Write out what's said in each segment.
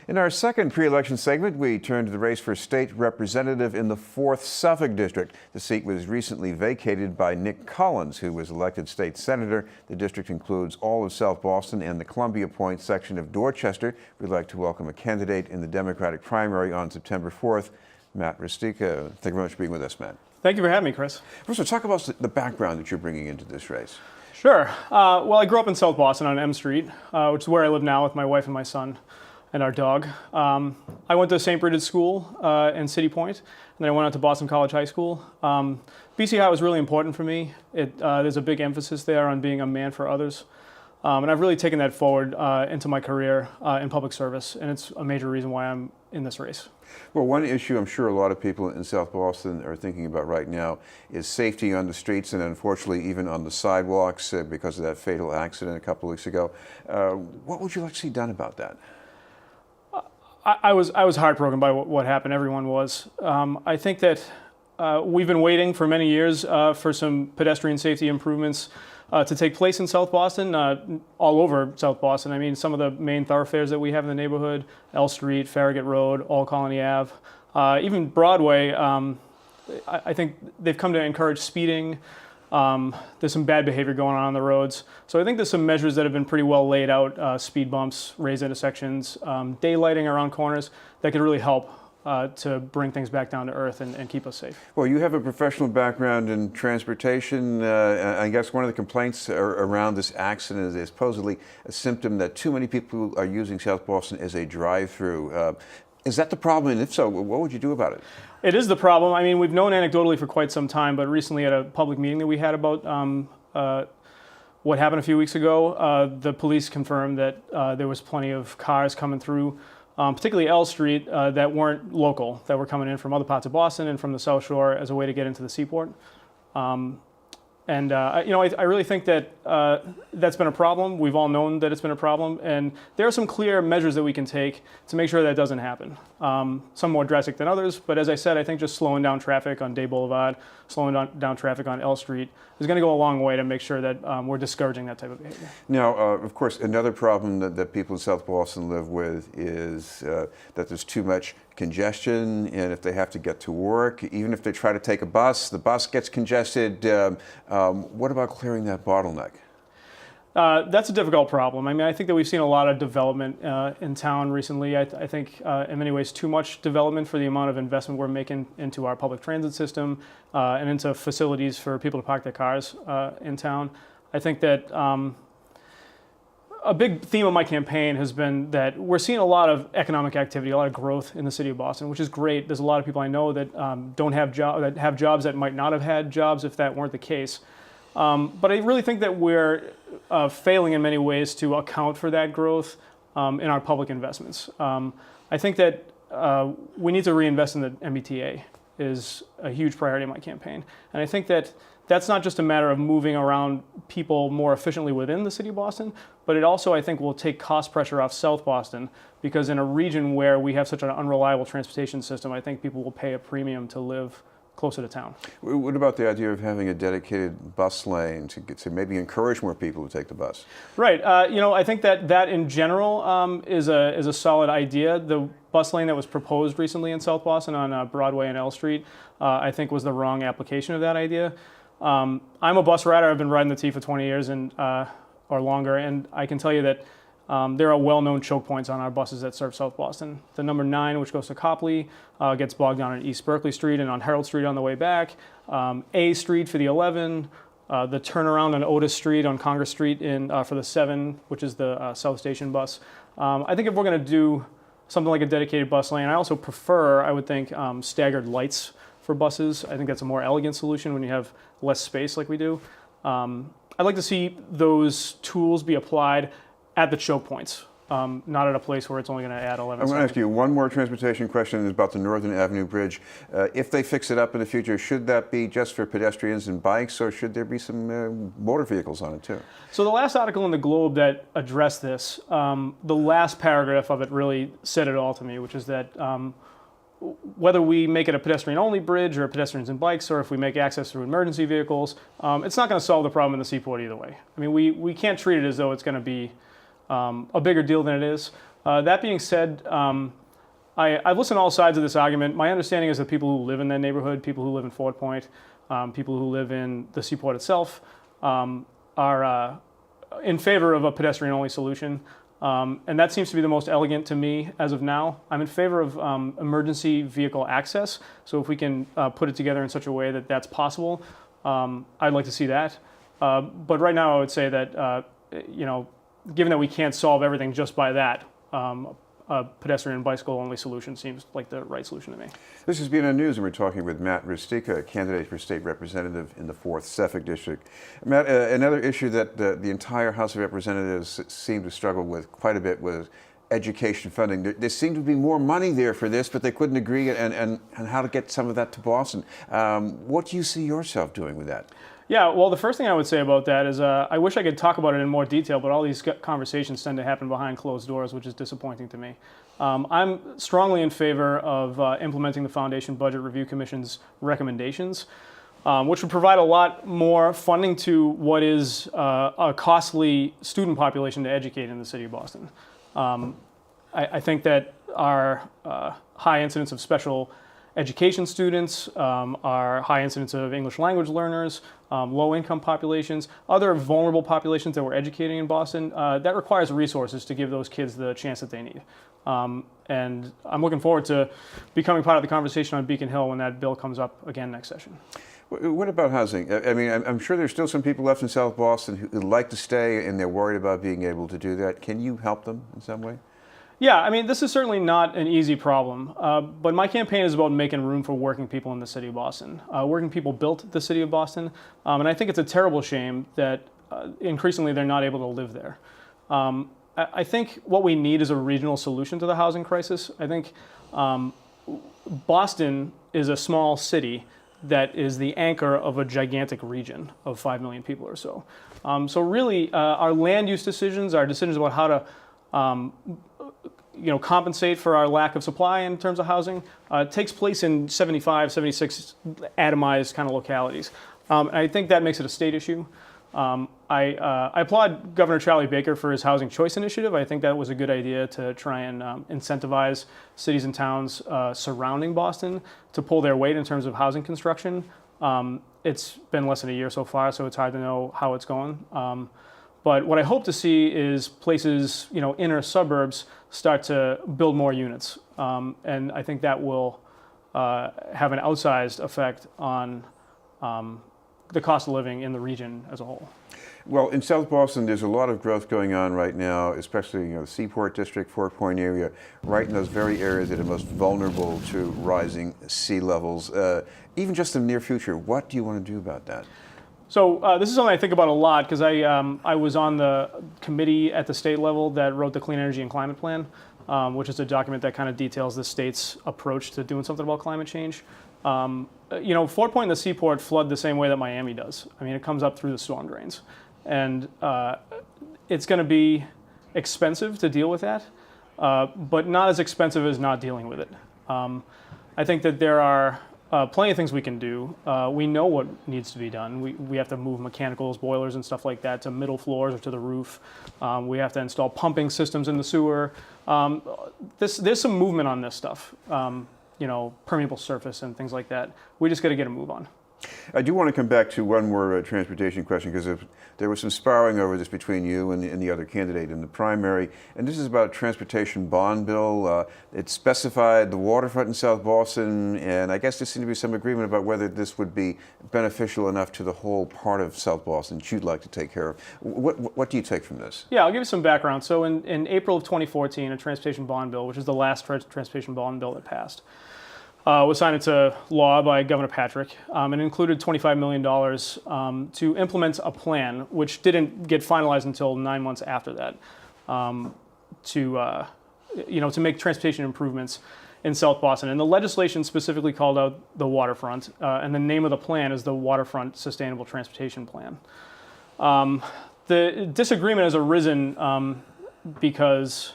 In our second pre-election segment, we turn to the race for state representative in the 4th Suffolk District. The seat was recently vacated by Nick Collins, who was elected state senator. The district includes all of South Boston and the Columbia Point section of Dorchester. We'd like to welcome a candidate in the Democratic primary on September 4th, Matt Rusteika. Thank you very much for being with us, Matt. Thank you for having me, Chris. First, let's talk about the background that you're bringing into this race. Sure. Well, I grew up in South Boston on M Street, which is where I live now with my wife and my son and our dog. I went to St. Bridget's School in City Point, and then I went out to Boston College High School. BC High was really important for me. There's a big emphasis there on being a man for others. And I've really taken that forward into my career in public service, and it's a major reason why I'm in this race. Well, one issue I'm sure a lot of people in South Boston are thinking about right now is safety on the streets and unfortunately even on the sidewalks because of that fatal accident a couple of weeks ago. What would you like to see done about that? I was heartbroken by what happened. Everyone was. I think that we've been waiting for many years for some pedestrian safety improvements to take place in South Boston, all over South Boston. I mean, some of the main thoroughfares that we have in the neighborhood, L Street, Farragut Road, All Colony Ave, even Broadway, I think they've come to encourage speeding. There's some bad behavior going on the roads. So I think there's some measures that have been pretty well laid out, speed bumps, raised intersections, daylighting around corners that could really help to bring things back down to earth and keep us safe. Well, you have a professional background in transportation. I guess one of the complaints around this accident is supposedly a symptom that too many people are using South Boston as a drive-through. Is that the problem? And if so, what would you do about it? It is the problem. I mean, we've known anecdotally for quite some time, but recently at a public meeting that we had about what happened a few weeks ago, the police confirmed that there was plenty of cars coming through, particularly L Street, that weren't local, that were coming in from other parts of Boston and from the South Shore as a way to get into the seaport. I really think that that's been a problem. We've all known that it's been a problem, and there are some clear measures that we can take to make sure that doesn't happen. Some more drastic than others, but as I said, I think just slowing down traffic on Day Boulevard, slowing down traffic on L Street is going to go a long way to make sure that we're discouraging that type of behavior. Now, of course, another problem that people in South Boston live with is that there's too much congestion, and if they have to get to work, even if they try to take a bus, the bus gets congested. What about clearing that bottleneck? That's a difficult problem. I mean, I think that we've seen a lot of development in town recently. I think in many ways too much development for the amount of investment we're making into our public transit system and into facilities for people to park their cars in town. I think that a big theme of my campaign has been that we're seeing a lot of economic activity, a lot of growth in the city of Boston, which is great. There's a lot of people I know that don't have that have jobs that might not have had jobs if that weren't the case. But I really think that we're failing in many ways to account for that growth in our public investments. I think that we need to reinvest in the MBTA is a huge priority in my campaign. And I think that that's not just a matter of moving around people more efficiently within the city of Boston, but it also, I think, will take cost pressure off South Boston, because in a region where we have such an unreliable transportation system, I think people will pay a premium to live closer to town. What about the idea of having a dedicated bus lane to maybe encourage more people to take the bus? Right. I think that in general is a solid idea. The bus lane that was proposed recently in South Boston on Broadway and L Street, I think was the wrong application of that idea. I'm a bus rider. I've been riding the T for 20 years or longer, and I can tell you that there are well-known choke points on our buses that serve South Boston. The number 9, which goes to Copley, gets bogged down on East Berkeley Street and on Herald Street on the way back. A Street for the 11, the turnaround on Otis Street on Congress Street for the 7, which is the South Station bus. I think if we're going to do something like a dedicated bus lane, I also prefer, I would think, staggered lights for buses. I think that's a more elegant solution when you have less space like we do. I'd like to see those tools be applied at the choke points, not at a place where it's only going to add 11 I'm going to seconds. ask you one more transportation question about the Northern Avenue Bridge. If they fix it up in the future, should that be just for pedestrians and bikes, or should there be some motor vehicles on it too? So the last article in the Globe that addressed this, the last paragraph of it really said it all to me, which is that whether we make it a pedestrian-only bridge or pedestrians and bikes, or if we make access through emergency vehicles, it's not going to solve the problem in the seaport either way. I mean, we can't treat it as though it's going to be a bigger deal than it is. That being said, I've listened to all sides of this argument. My understanding is that people who live in that neighborhood, people who live in Fort Point, people who live in the seaport itself, are in favor of a pedestrian-only solution. And that seems to be the most elegant to me as of now. I'm in favor of emergency vehicle access. So if we can put it together in such a way that that's possible, I'd like to see that. But right now I would say that, given that we can't solve everything just by that, a pedestrian and bicycle only solution seems like the right solution to me. This has been on news, and we're talking with Matt Rusteika, a candidate for state representative in the 4th Suffolk District. Matt, another issue that the entire House of Representatives seemed to struggle with quite a bit was education funding. There seemed to be more money there for this, but they couldn't agree on how to get some of that to Boston. What do you see yourself doing with that? Yeah, well, the first thing I would say about that is I wish I could talk about it in more detail, but all these conversations tend to happen behind closed doors, which is disappointing to me. I'm strongly in favor of implementing the Foundation Budget Review Commission's recommendations, which would provide a lot more funding to what is a costly student population to educate in the city of Boston. I think that our high incidence of special education students, our high incidence of English language learners, low-income populations, other vulnerable populations that we're educating in Boston, that requires resources to give those kids the chance that they need. And I'm looking forward to becoming part of the conversation on Beacon Hill when that bill comes up again next session. What about housing? I mean, I'm sure there's still some people left in South Boston who'd like to stay, and they're worried about being able to do that. Can you help them in some way? Yeah, I mean, this is certainly not an easy problem, but my campaign is about making room for working people in the city of Boston. Working people built the city of Boston, and I think it's a terrible shame that increasingly they're not able to live there. I think what we need is a regional solution to the housing crisis. I think Boston is a small city that is the anchor of a gigantic region of 5 million people or so. So really, our land use decisions, our decisions about how to compensate for our lack of supply in terms of housing takes place in 75, 76 atomized kind of localities. I think that makes it a state issue. I applaud Governor Charlie Baker for his Housing Choice Initiative. I think that was a good idea to try and incentivize cities and towns surrounding Boston to pull their weight in terms of housing construction. It's been less than a year so far, so it's hard to know how it's going. But what I hope to see is places, inner suburbs, start to build more units. And I think that will have an outsized effect on the cost of living in the region as a whole. Well, in South Boston, there's a lot of growth going on right now, especially the Seaport District, Fort Point area, right in those very areas that are most vulnerable to rising sea levels. Even just in the near future, what do you want to do about that? So this is something I think about a lot because I was on the committee at the state level that wrote the Clean Energy and Climate Plan, which is a document that kind of details the state's approach to doing something about climate change. Fort Point and the Seaport flood the same way that Miami does. I mean, it comes up through the storm drains. And it's going to be expensive to deal with that, but not as expensive as not dealing with it. I think that there are plenty of things we can do. We know what needs to be done. We have to move mechanicals, boilers, and stuff like that to middle floors or to the roof. We have to install pumping systems in the sewer. There's some movement on this stuff, permeable surface and things like that. We just got to get a move on. I do want to come back to one more transportation question because there was some sparring over this between you and the other candidate in the primary, and this is about a transportation bond bill. It specified the waterfront in South Boston, and I guess there seemed to be some agreement about whether this would be beneficial enough to the whole part of South Boston that you'd like to take care of. What do you take from this? Yeah, I'll give you some background. So in April of 2014, a transportation bond bill, which is the last transportation bond bill that passed, was signed into law by Governor Patrick, and included $25 million to implement a plan, which didn't get finalized until 9 months after that, to make transportation improvements in South Boston. And the legislation specifically called out the waterfront, and the name of the plan is the Waterfront Sustainable Transportation Plan. The disagreement has arisen because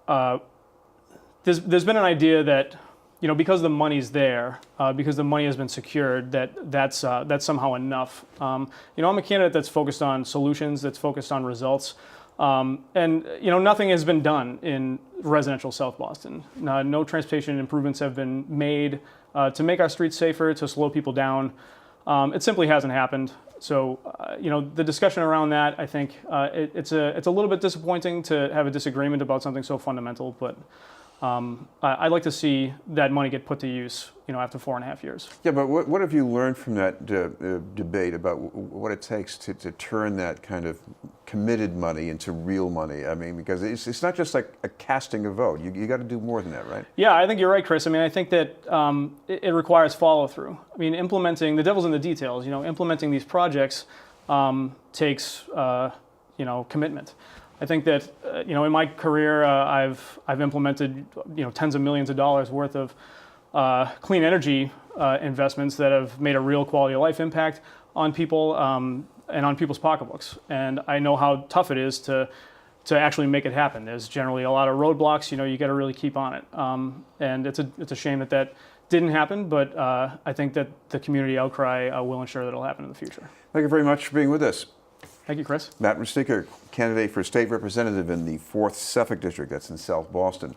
there's been an idea that because the money's there, because the money has been secured, that's somehow enough. I'm a candidate that's focused on solutions, that's focused on results. And nothing has been done in residential South Boston. No transportation improvements have been made to make our streets safer, to slow people down. It simply hasn't happened. So, the discussion around that, I think it's a little bit disappointing to have a disagreement about something so fundamental, but I'd like to see that money get put to use, after 4.5 years. Yeah, but what have you learned from that debate about what it takes to turn that kind of committed money into real money? I mean, because it's not just like a casting a vote. You got to do more than that, right? Yeah, I think you're right, Chris. I mean, I think that it requires follow through. I mean, implementing, the devil's in the details. Implementing these projects takes commitment. I think that in my career I've implemented tens of millions of dollars worth of clean energy investments that have made a real quality of life impact on people and on people's pocketbooks. And I know how tough it is to actually make it happen. There's generally a lot of roadblocks. You got to really keep on it. And it's a shame that didn't happen, but I think that the community outcry will ensure that it'll happen in the future. Thank you very much for being with us. Thank you, Chris. Matt Rusteika, candidate for state representative in the 4th Suffolk District, that's in South Boston.